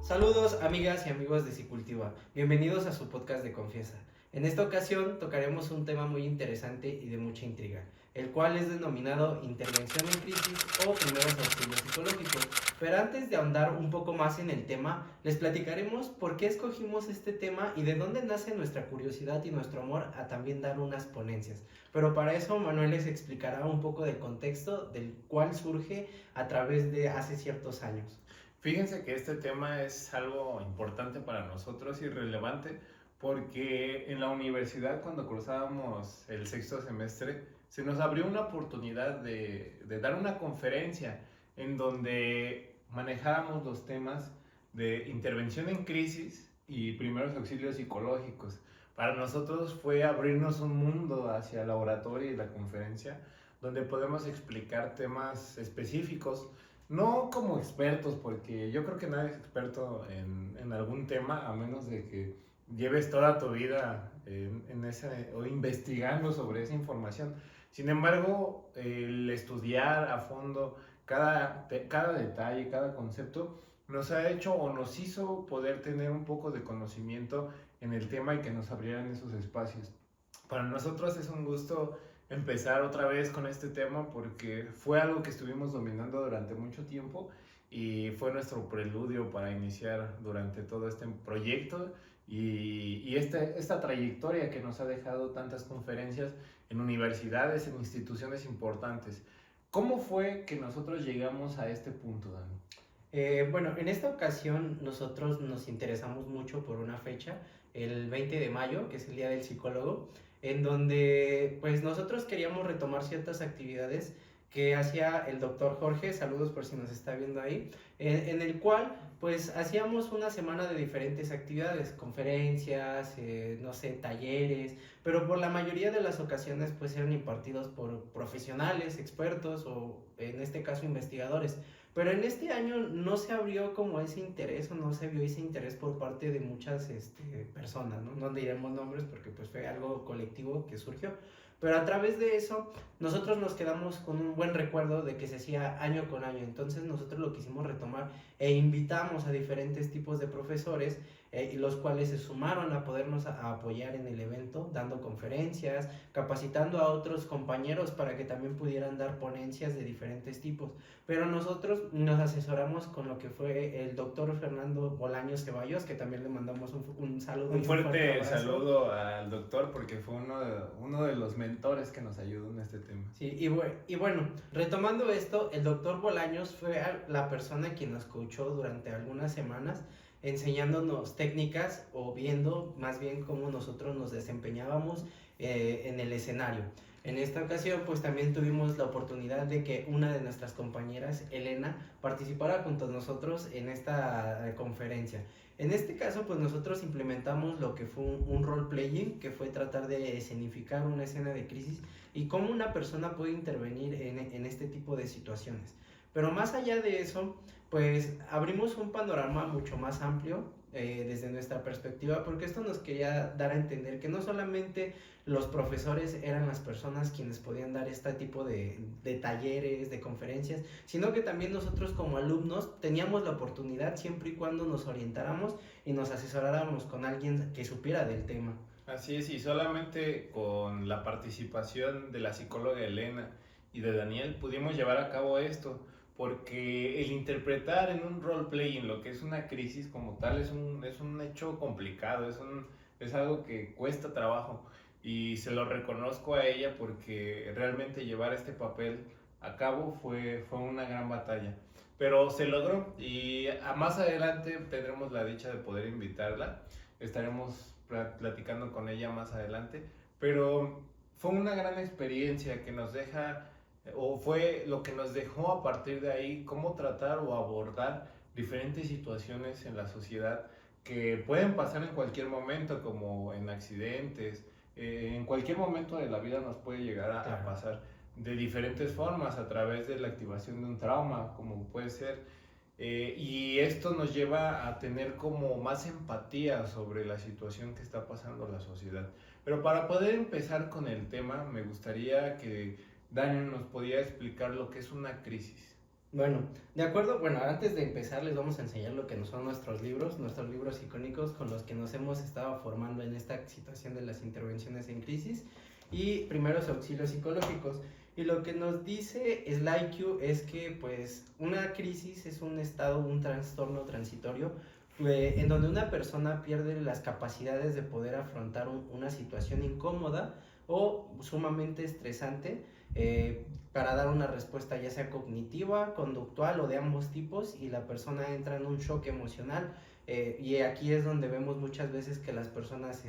Saludos amigas y amigos de Cicultiva, bienvenidos a su podcast de confianza. En esta ocasión tocaremos un tema muy interesante y de mucha intriga, el cual es denominado intervención en crisis o primeros auxilios psicológicos. Pero antes de ahondar un poco más en el tema, les platicaremos por qué escogimos este tema y de dónde nace nuestra curiosidad y nuestro amor a también dar unas ponencias. Pero para eso Manuel les explicará un poco del contexto del cual surge a través de hace ciertos años. Fíjense que este tema es algo importante para nosotros y relevante porque en la universidad, cuando cursábamos el sexto semestre, se nos abrió una oportunidad de dar una conferencia en donde manejáramos los temas de intervención en crisis y primeros auxilios psicológicos. Para nosotros fue abrirnos un mundo hacia la oratoria y la conferencia, donde podemos explicar temas específicos, no como expertos, porque yo creo que nadie es experto en algún tema, a menos de que lleves toda tu vida en ese, o investigando sobre esa información. Sin embargo, el estudiar a fondo cada detalle, cada concepto, nos ha hecho o nos hizo poder tener un poco de conocimiento en el tema y que nos abrieran esos espacios. Para nosotros es un gusto empezar otra vez con este tema porque fue algo que estuvimos dominando durante mucho tiempo y fue nuestro preludio para iniciar durante todo este proyecto y esta trayectoria que nos ha dejado tantas conferencias en universidades, en instituciones importantes. ¿Cómo fue que nosotros llegamos a este punto, Dani? Bueno, en esta ocasión nosotros nos interesamos mucho por una fecha, el 20 de mayo, que es el Día del Psicólogo, en donde pues nosotros queríamos retomar ciertas actividades que hacía el doctor Jorge, saludos por si nos está viendo ahí, en el cual pues hacíamos una semana de diferentes actividades, conferencias, no sé, talleres, pero por la mayoría de las ocasiones pues eran impartidos por profesionales, expertos o en este caso investigadores. Pero en este año no se abrió como ese interés o no se vio ese interés por parte de muchas personas, ¿no? No diremos nombres porque pues fue algo colectivo que surgió. Pero a través de eso, nosotros nos quedamos con un buen recuerdo de que se hacía año con año. Entonces nosotros lo quisimos retomar e invitamos a diferentes tipos de profesores y los cuales se sumaron a podernos apoyar en el evento, dando conferencias, capacitando a otros compañeros para que también pudieran dar ponencias de diferentes tipos. Pero nosotros nos asesoramos con lo que fue el doctor Fernando Bolaños Ceballos, que también le mandamos un saludo. Un fuerte saludo al doctor porque fue uno de los mentores que nos ayudó en este tema. Sí, y bueno, retomando esto, el doctor Bolaños fue la persona quien nos coachó durante algunas semanas, enseñándonos técnicas o viendo más bien cómo nosotros nos desempeñábamos en el escenario. En esta ocasión pues también tuvimos la oportunidad de que una de nuestras compañeras, Elena, participara junto a nosotros en esta conferencia. En este caso pues nosotros implementamos lo que fue un role playing, que fue tratar de escenificar una escena de crisis y cómo una persona puede intervenir en este tipo de situaciones. Pero más allá de eso, pues abrimos un panorama mucho más amplio desde nuestra perspectiva, porque esto nos quería dar a entender que no solamente los profesores eran las personas quienes podían dar este tipo de talleres, de conferencias, sino que también nosotros como alumnos teníamos la oportunidad siempre y cuando nos orientáramos y nos asesoráramos con alguien que supiera del tema. Así es, y solamente con la participación de la psicóloga Elena y de Daniel pudimos llevar a cabo esto, porque el interpretar en un roleplay lo que es una crisis como tal es un hecho complicado, es algo que cuesta trabajo y se lo reconozco a ella porque realmente llevar este papel a cabo fue una gran batalla. Pero se logró y más adelante tendremos la dicha de poder invitarla. Estaremos platicando con ella más adelante, pero fue una gran experiencia que nos deja, o fue lo que nos dejó a partir de ahí, cómo tratar o abordar diferentes situaciones en la sociedad que pueden pasar en cualquier momento, como en accidentes, en cualquier momento de la vida nos puede llegar a pasar de diferentes formas, a través de la activación de un trauma, como puede ser. Y esto nos lleva a tener como más empatía sobre la situación que está pasando la sociedad. Pero para poder empezar con el tema, me gustaría que Daniel nos podía explicar lo que es una crisis. Bueno, de acuerdo, bueno, antes de empezar les vamos a enseñar lo que no son nuestros libros icónicos con los que nos hemos estado formando en esta situación de las intervenciones en crisis y primeros auxilios psicológicos. Y lo que nos dice SlyQ es que pues una crisis es un estado, un trastorno transitorio en donde una persona pierde las capacidades de poder afrontar una situación incómoda o sumamente estresante, para dar una respuesta ya sea cognitiva, conductual o de ambos tipos, y la persona entra en un shock emocional, y aquí es donde vemos muchas veces que las personas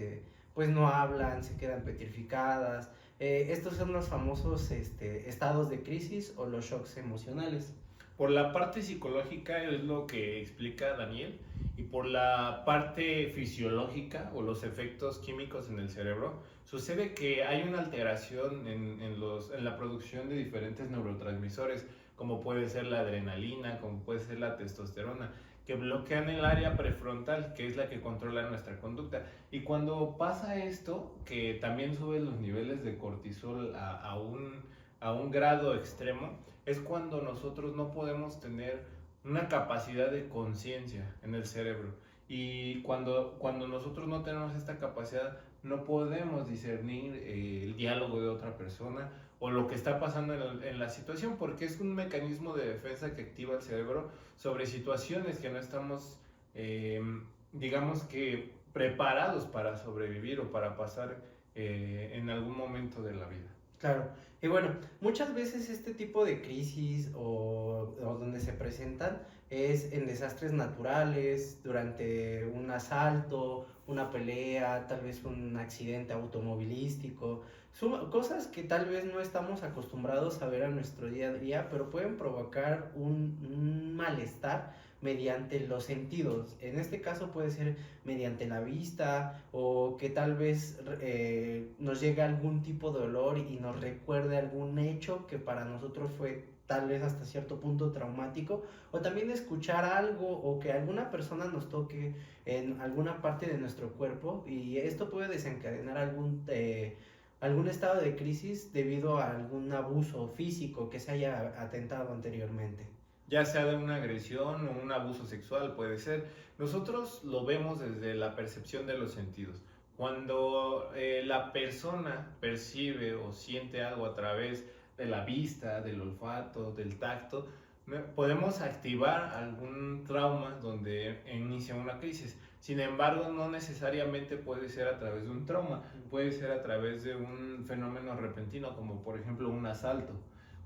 pues no hablan, se quedan petrificadas. Estos son los famosos estados de crisis o los shocks emocionales. Por la parte psicológica es lo que explica Daniel, y por la parte fisiológica o los efectos químicos en el cerebro, sucede que hay una alteración en la producción de diferentes neurotransmisores, como puede ser la adrenalina, como puede ser la testosterona, que bloquean el área prefrontal, que es la que controla nuestra conducta. Y cuando pasa esto, que también suben los niveles de cortisol a un grado extremo, es cuando nosotros no podemos tener una capacidad de conciencia en el cerebro. Y cuando nosotros no tenemos esta capacidad, no podemos discernir el diálogo de otra persona o lo que está pasando en la situación, porque es un mecanismo de defensa que activa el cerebro sobre situaciones que no estamos, digamos que, preparados para sobrevivir o para pasar en algún momento de la vida. Claro, y bueno, muchas veces este tipo de crisis o donde se presentan es en desastres naturales, durante un asalto, una pelea, tal vez un accidente automovilístico, cosas que tal vez no estamos acostumbrados a ver a nuestro día a día, pero pueden provocar un malestar mediante los sentidos. En este caso puede ser mediante la vista, o que tal vez nos llegue algún tipo de olor y nos recuerde algún hecho que para nosotros fue tal vez hasta cierto punto traumático, o también escuchar algo o que alguna persona nos toque en alguna parte de nuestro cuerpo, y esto puede desencadenar algún estado de crisis debido a algún abuso físico que se haya atentado anteriormente. Ya sea de una agresión o un abuso sexual, puede ser. Nosotros lo vemos desde la percepción de los sentidos. Cuando la persona percibe o siente algo a través de la vista, del olfato, del tacto, podemos activar algún trauma donde inicia una crisis. Sin embargo, no necesariamente puede ser a través de un trauma, puede ser a través de un fenómeno repentino, como por ejemplo un asalto.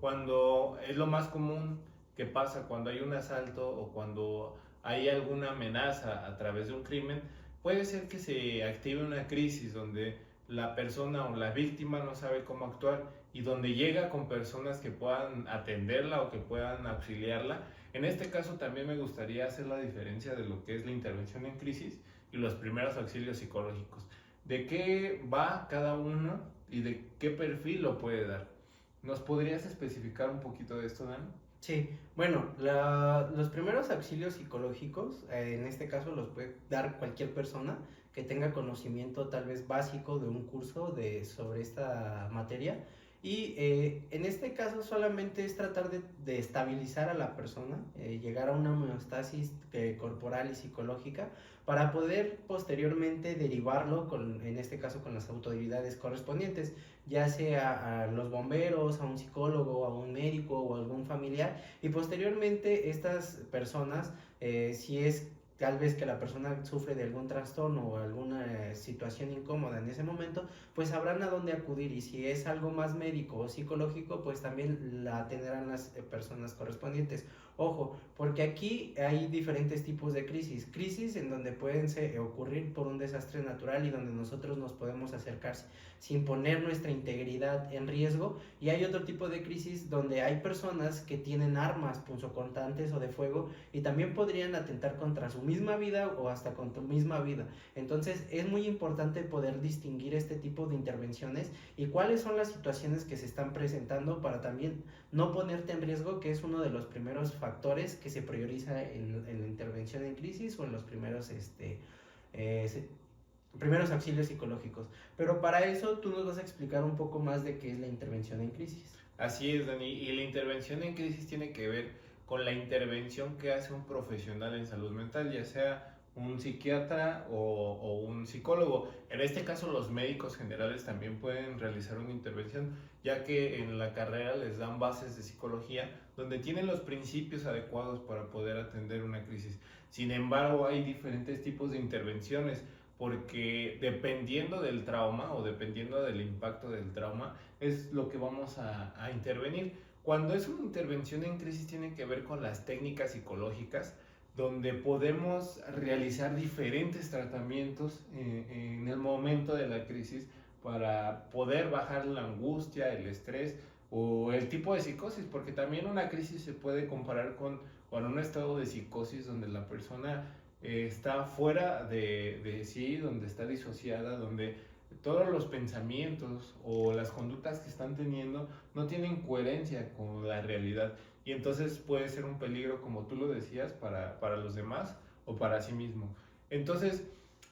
Cuando es lo más común que pasa cuando hay un asalto o cuando hay alguna amenaza a través de un crimen, puede ser que se active una crisis donde la persona o la víctima no sabe cómo actuar, y donde llega con personas que puedan atenderla o que puedan auxiliarla. En este caso también me gustaría hacer la diferencia de lo que es la intervención en crisis y los primeros auxilios psicológicos. ¿De qué va cada uno y de qué perfil lo puede dar? ¿Nos podrías especificar un poquito de esto, Dan? Sí, bueno, los primeros auxilios psicológicos, en este caso los puede dar cualquier persona que tenga conocimiento tal vez básico de un curso sobre esta materia, y en este caso solamente es tratar de estabilizar a la persona, llegar a una homeostasis corporal y psicológica, para poder posteriormente derivarlo en este caso con las autoridades correspondientes, ya sea a los bomberos, a un psicólogo, a un médico o a algún familiar, y posteriormente estas personas, si es tal vez que la persona sufre de algún trastorno o alguna situación incómoda en ese momento, pues sabrán a dónde acudir, y si es algo más médico o psicológico, pues también la atenderán las personas correspondientes. Ojo, porque aquí hay diferentes tipos de crisis en donde pueden ocurrir por un desastre natural y donde nosotros nos podemos acercar sin poner nuestra integridad en riesgo, y hay otro tipo de crisis donde hay personas que tienen armas punzocortantes o de fuego y también podrían atentar contra su misma vida o hasta con tu misma vida. Entonces es muy importante poder distinguir este tipo de intervenciones y cuáles son las situaciones que se están presentando, para también no ponerte en riesgo, que es uno de los primeros factores que se prioriza en la intervención en crisis o en los primeros auxilios psicológicos. Pero para eso tú nos vas a explicar un poco más de qué es la intervención en crisis. Así es, Dani, y la intervención en crisis tiene que ver con la intervención que hace un profesional en salud mental, ya sea un psiquiatra o un psicólogo. En este caso, los médicos generales también pueden realizar una intervención, ya que en la carrera les dan bases de psicología donde tienen los principios adecuados para poder atender una crisis. Sin embargo, hay diferentes tipos de intervenciones, porque dependiendo del trauma o dependiendo del impacto del trauma es lo que vamos a intervenir. Cuando es una intervención en crisis tiene que ver con las técnicas psicológicas, donde podemos realizar diferentes tratamientos en el momento de la crisis para poder bajar la angustia, el estrés o el tipo de psicosis, porque también una crisis se puede comparar con un estado de psicosis donde la persona está fuera de sí, donde está disociada, donde todos los pensamientos o las conductas que están teniendo no tienen coherencia con la realidad, y entonces puede ser un peligro, como tú lo decías, para los demás o para sí mismo. Entonces,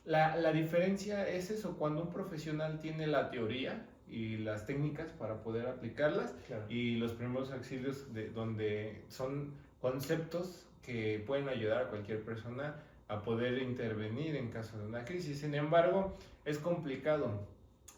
la diferencia es eso, cuando un profesional tiene la teoría y las técnicas para poder aplicarlas, claro, y los primeros auxilios donde son conceptos que pueden ayudar a cualquier persona a poder intervenir en caso de una crisis. Sin embargo, es complicado.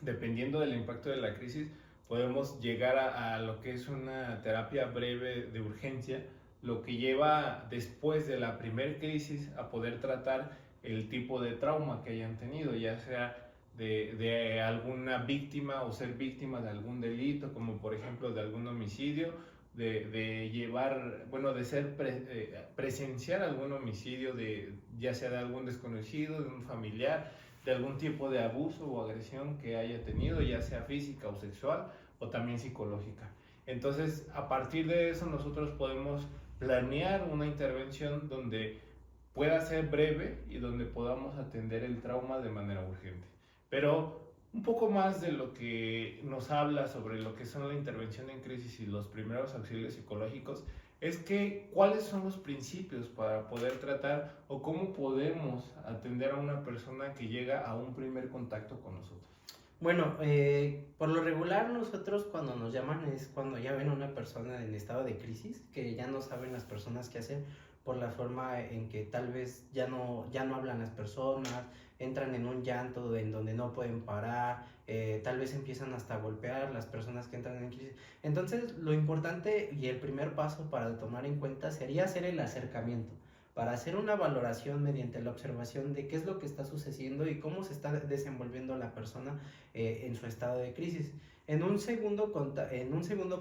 Dependiendo del impacto de la crisis, podemos llegar a lo que es una terapia breve de urgencia, lo que lleva después de la primer crisis a poder tratar el tipo de trauma que hayan tenido, ya sea de alguna víctima o ser víctima de algún delito, como por ejemplo de algún homicidio, de llevar, bueno, de ser presenciar algún homicidio, ya sea de algún desconocido, de un familiar, de algún tipo de abuso o agresión que haya tenido, ya sea física o sexual o también psicológica. Entonces, a partir de eso nosotros podemos planear una intervención donde pueda ser breve y donde podamos atender el trauma de manera urgente. Pero un poco más de lo que nos habla sobre lo que son la intervención en crisis y los primeros auxilios psicológicos es que cuáles son los principios para poder tratar o cómo podemos atender a una persona que llega a un primer contacto con nosotros. Bueno, por lo regular nosotros cuando nos llaman es cuando ya ven a una persona en estado de crisis, que ya no saben las personas qué hacer por la forma en que tal vez ya no hablan las personas, entran en un llanto en donde no pueden parar, tal vez empiezan hasta a golpear las personas que entran en crisis. Entonces lo importante y el primer paso para tomar en cuenta sería hacer el acercamiento, para hacer una valoración mediante la observación de qué es lo que está sucediendo y cómo se está desenvolviendo la persona en su estado de crisis. En un segundo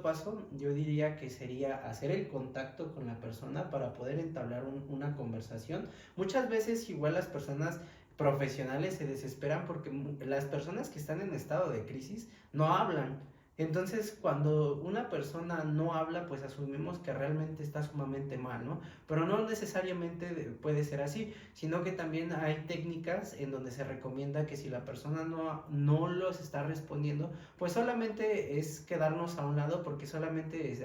paso, yo diría que sería hacer el contacto con la persona para poder entablar una conversación. Muchas veces igual las personas profesionales se desesperan porque las personas que están en estado de crisis no hablan. Entonces, cuando una persona no habla, pues asumimos que realmente está sumamente mal, ¿no? Pero no necesariamente puede ser así, sino que también hay técnicas en donde se recomienda que si la persona no los está respondiendo, pues solamente es quedarnos a un lado porque solamente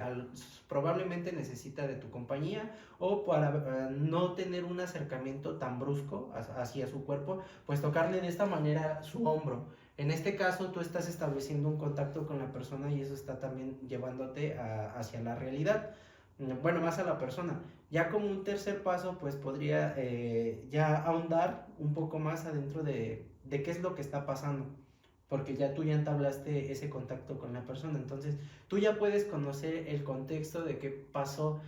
probablemente necesita de tu compañía, o para no tener un acercamiento tan brusco hacia su cuerpo, pues tocarle de esta manera su hombro. En este caso, tú estás estableciendo un contacto con la persona y eso está también llevándote hacia la realidad, bueno, más a la persona. Ya como un tercer paso, pues podría ya ahondar un poco más adentro de qué es lo que está pasando, porque ya tú ya entablaste ese contacto con la persona, entonces tú ya puedes conocer el contexto de qué pasó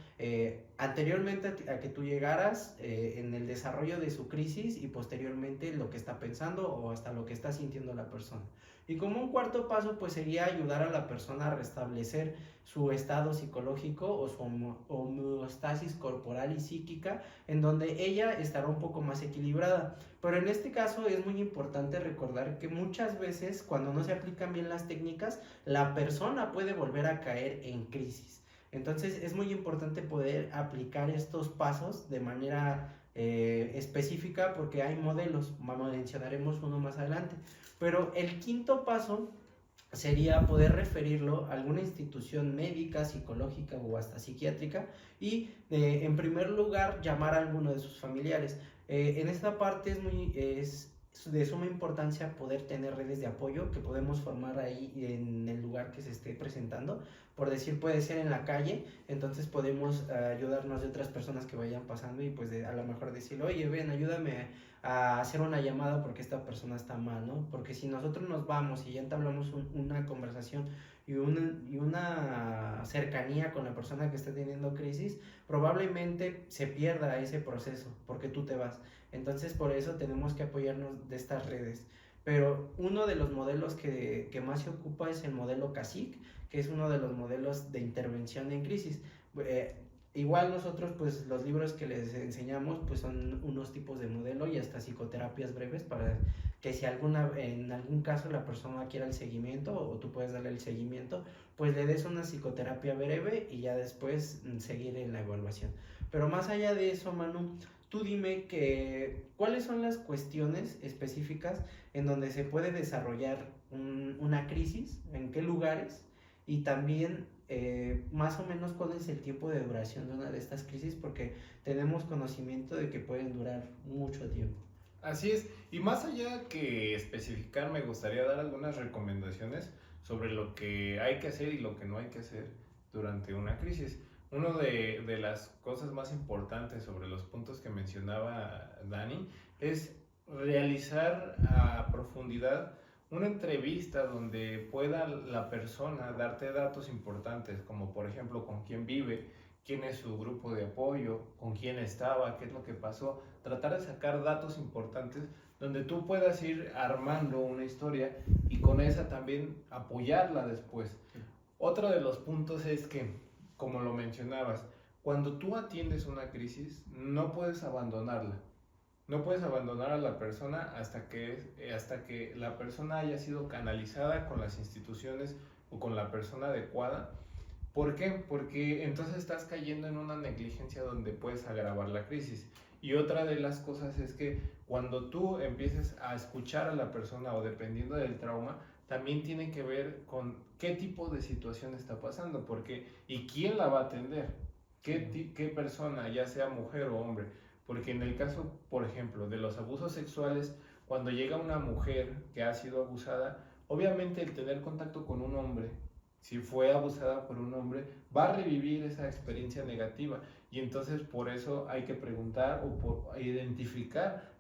anteriormente a que tú llegaras, en el desarrollo de su crisis y posteriormente lo que está pensando o hasta lo que está sintiendo la persona. Y como un cuarto paso, pues sería ayudar a la persona a restablecer su estado psicológico o su homeostasis corporal y psíquica, en donde ella estará un poco más equilibrada. Pero en este caso es muy importante recordar que muchas veces cuando no se aplican bien las técnicas, la persona puede volver a caer en crisis. Entonces es muy importante poder aplicar estos pasos de manera específica, porque hay modelos, mencionaremos uno más adelante. Pero el quinto paso sería poder referirlo a alguna institución médica, psicológica o hasta psiquiátrica y en primer lugar llamar a alguno de sus familiares. En esta parte es de suma importancia poder tener redes de apoyo que podemos formar ahí en el lugar que se esté presentando. Por decir, puede ser en la calle, entonces podemos ayudarnos de otras personas que vayan pasando y pues a lo mejor decirle, oye, ven, ayúdame a hacer una llamada porque esta persona está mal, ¿no? Porque si nosotros nos vamos y ya entablamos una conversación y una cercanía con la persona que está teniendo crisis, probablemente se pierda ese proceso porque tú te vas. Entonces por eso tenemos que apoyarnos de estas redes. Pero uno de los modelos que más se ocupa es el modelo CASIC, que es uno de los modelos de intervención en crisis. Eh, Igual nosotros, pues los libros que les enseñamos, pues son unos tipos de modelo y hasta psicoterapias breves para que si en algún caso la persona quiera el seguimiento o tú puedes darle el seguimiento, pues le des una psicoterapia breve y ya después seguir en la evaluación. Pero más allá de eso, Manu, tú dime cuáles son las cuestiones específicas en donde se puede desarrollar una crisis, en qué lugares y también más o menos cuál es el tiempo de duración de una de estas crisis, porque tenemos conocimiento de que pueden durar mucho tiempo. Así es, y más allá que especificar, me gustaría dar algunas recomendaciones sobre lo que hay que hacer y lo que no hay que hacer durante una crisis. Una de las cosas más importantes sobre los puntos que mencionaba Dani es realizar a profundidad una entrevista donde pueda la persona darte datos importantes, como por ejemplo con quién vive, quién es su grupo de apoyo, con quién estaba, qué es lo que pasó, tratar de sacar datos importantes donde tú puedas ir armando una historia y con esa también apoyarla después. Otro de los puntos es que, como lo mencionabas, cuando tú atiendes una crisis, no puedes abandonarla. No puedes abandonar a la persona hasta que la persona haya sido canalizada con las instituciones o con la persona adecuada. ¿Por qué? Porque entonces estás cayendo en una negligencia donde puedes agravar la crisis. Y otra de las cosas es que cuando tú empieces a escuchar a la persona o dependiendo del trauma, también tiene que ver con qué tipo de situación está pasando, porque y quién la va a atender, qué persona, ya sea mujer o hombre. Porque en el caso, por ejemplo, de los abusos sexuales, cuando llega una mujer que ha sido abusada, obviamente el tener contacto con un hombre, si fue abusada por un hombre, va a revivir esa experiencia negativa. Y entonces por eso hay que preguntar o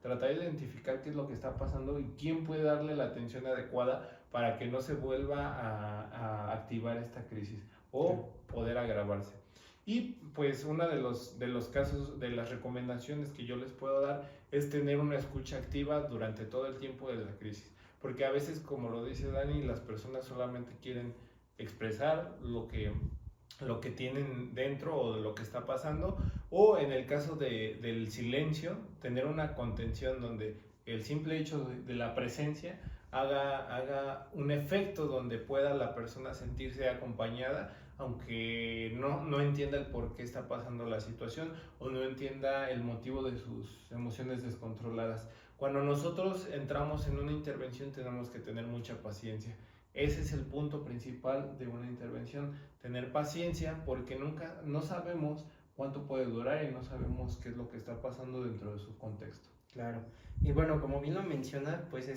tratar de identificar qué es lo que está pasando y quién puede darle la atención adecuada para que no se vuelva a activar esta crisis o poder agravarse. Y pues uno de los casos, de las recomendaciones que yo les puedo dar es tener una escucha activa durante todo el tiempo de la crisis. Porque a veces, como lo dice Dani, las personas solamente quieren expresar lo que tienen dentro o de lo que está pasando, o en el caso del silencio, tener una contención donde el simple hecho de la presencia haga un efecto donde pueda la persona sentirse acompañada, aunque no entienda el por qué está pasando la situación o no entienda el motivo de sus emociones descontroladas. Cuando nosotros entramos en una intervención tenemos que tener mucha paciencia. Ese es el punto principal de una intervención, tener paciencia, porque no sabemos cuánto puede durar y no sabemos qué es lo que está pasando dentro de su contexto. Claro. Y bueno, como bien lo menciona, pues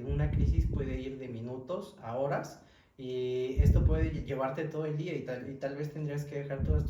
una crisis puede ir de minutos a horas y esto puede llevarte todo el día y tal vez tendrías que dejar todas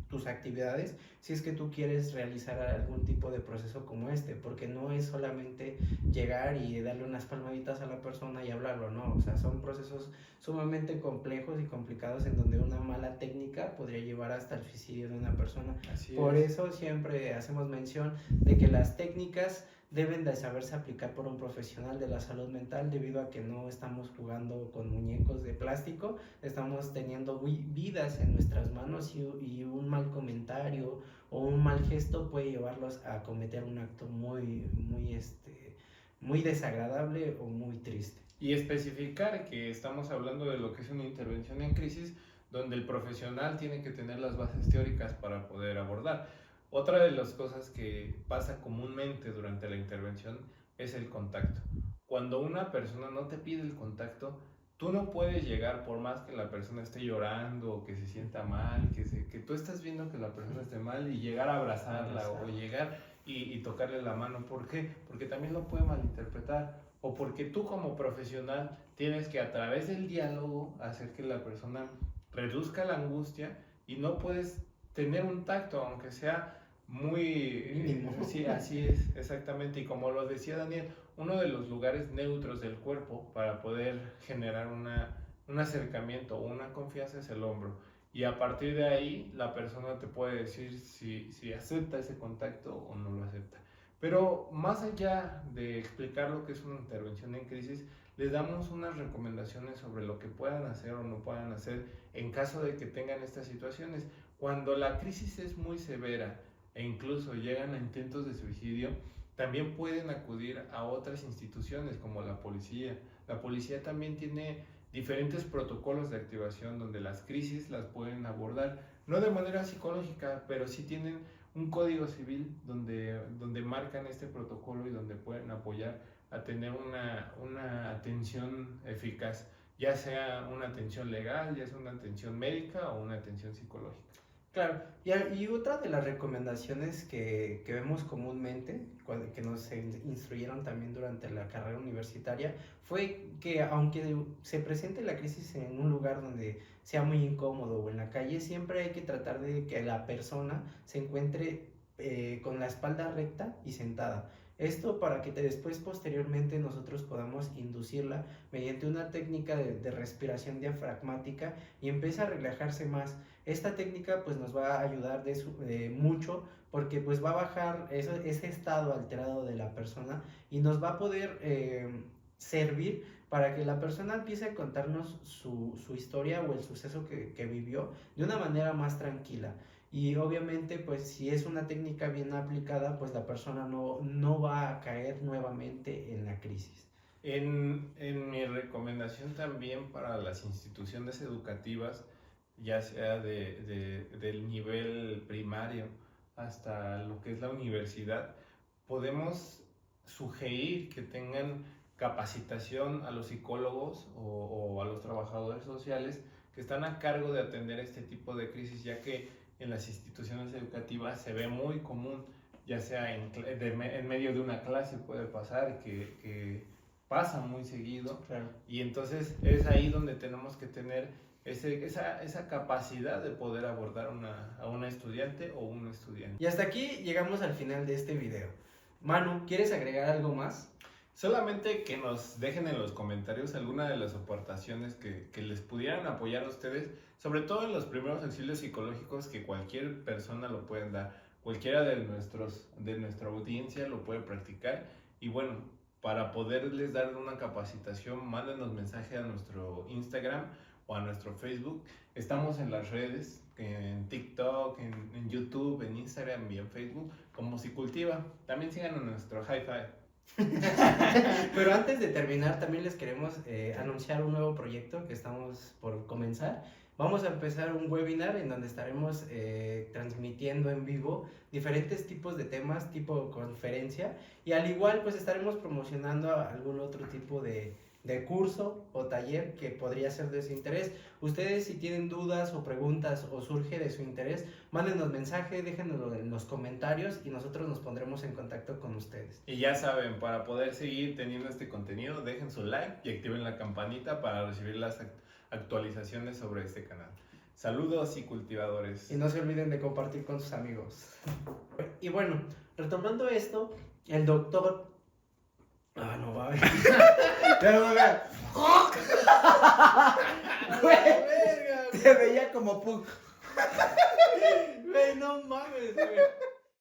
tus actividades si es que tú quieres realizar algún tipo de proceso como este, porque no es solamente llegar y darle unas palmaditas a la persona y hablarlo, no, o sea, son procesos sumamente complejos y complicados en donde una mala técnica podría llevar hasta el suicidio de una persona. Por eso siempre hacemos mención de que las técnicas deben de saberse aplicar por un profesional de la salud mental, debido a que no estamos jugando con muñecos de plástico, estamos teniendo vidas en nuestras manos y un mal comentario o un mal gesto puede llevarlos a cometer un acto muy desagradable o muy triste. Y especificar que estamos hablando de lo que es una intervención en crisis, donde el profesional tiene que tener las bases teóricas para poder abordar. Otra de las cosas que pasa comúnmente durante la intervención es el contacto. Cuando una persona no te pide el contacto, tú no puedes llegar, por más que la persona esté llorando o que se sienta mal, que tú estás viendo que la persona esté mal y llegar a abrazarla o llegar y tocarle la mano. ¿Por qué? Porque también lo puede malinterpretar, o porque tú como profesional tienes que a través del diálogo hacer que la persona reduzca la angustia, y no puedes tener un tacto, aunque sea muy mínimo. Sí, así es, exactamente. Y como lo decía Daniel, uno de los lugares neutros del cuerpo para poder generar un acercamiento o una confianza es el hombro. Y a partir de ahí, la persona te puede decir si acepta ese contacto o no lo acepta. Pero más allá de explicar lo que es una intervención en crisis, les damos unas recomendaciones sobre lo que puedan hacer o no puedan hacer en caso de que tengan estas situaciones. Cuando la crisis es muy severa e incluso llegan a intentos de suicidio, también pueden acudir a otras instituciones como la policía. La policía también tiene diferentes protocolos de activación donde las crisis las pueden abordar, no de manera psicológica, pero sí tienen un código civil donde marcan este protocolo y donde pueden apoyar a tener una atención eficaz, ya sea una atención legal, ya sea una atención médica o una atención psicológica. Claro, y otra de las recomendaciones que vemos comúnmente, que nos instruyeron también durante la carrera universitaria, fue que aunque se presente la crisis en un lugar donde sea muy incómodo o en la calle, siempre hay que tratar de que la persona se encuentre con la espalda recta y sentada. Esto para que después, posteriormente, nosotros podamos inducirla mediante una técnica de respiración diafragmática y empiece a relajarse más. Esta técnica pues nos va a ayudar mucho, porque pues va a bajar ese estado alterado de la persona y nos va a poder servir para que la persona empiece a contarnos su historia o el suceso que vivió de una manera más tranquila. Y obviamente pues si es una técnica bien aplicada, pues la persona no va a caer nuevamente en la crisis. En mi recomendación también para las instituciones educativas, ya sea del nivel primario hasta lo que es la universidad, podemos sugerir que tengan capacitación a los psicólogos o a los trabajadores sociales que están a cargo de atender este tipo de crisis, ya que en las instituciones educativas se ve muy común, ya sea en medio de una clase puede pasar, que pasa muy seguido. Claro. Y entonces es ahí donde tenemos que tener esa capacidad de poder abordar a una estudiante o un estudiante. Y hasta aquí llegamos al final de este video. Manu, ¿quieres agregar algo más? Solamente que nos dejen en los comentarios alguna de las aportaciones que les pudieran apoyar a ustedes, sobre todo en los primeros auxilios psicológicos que cualquier persona lo pueden dar, cualquiera de nuestra audiencia lo puede practicar. Y bueno, para poderles dar una capacitación, mándenos mensaje a nuestro Instagram o a nuestro Facebook. Estamos en las redes, en TikTok, en YouTube, en Instagram y en Facebook como Psicultiva. También sigan en nuestro hi-fi. Pero antes de terminar, también les queremos anunciar un nuevo proyecto que estamos por comenzar. Vamos a empezar un webinar en donde estaremos transmitiendo en vivo diferentes tipos de temas, tipo conferencia, y al igual pues estaremos promocionando algún otro tipo de curso o taller que podría ser de su interés. Ustedes, si tienen dudas o preguntas o surge de su interés, mándenos mensaje, déjenoslo en los comentarios y nosotros nos pondremos en contacto con ustedes. Y ya saben, para poder seguir teniendo este contenido, dejen su like y activen la campanita para recibir las actualizaciones sobre este canal. Saludos y cultivadores. Y no se olviden de compartir con sus amigos. Y bueno, retomando esto, el doctor... Ah, no va a ver. Se veía como Pug. Güey, no mames, güey.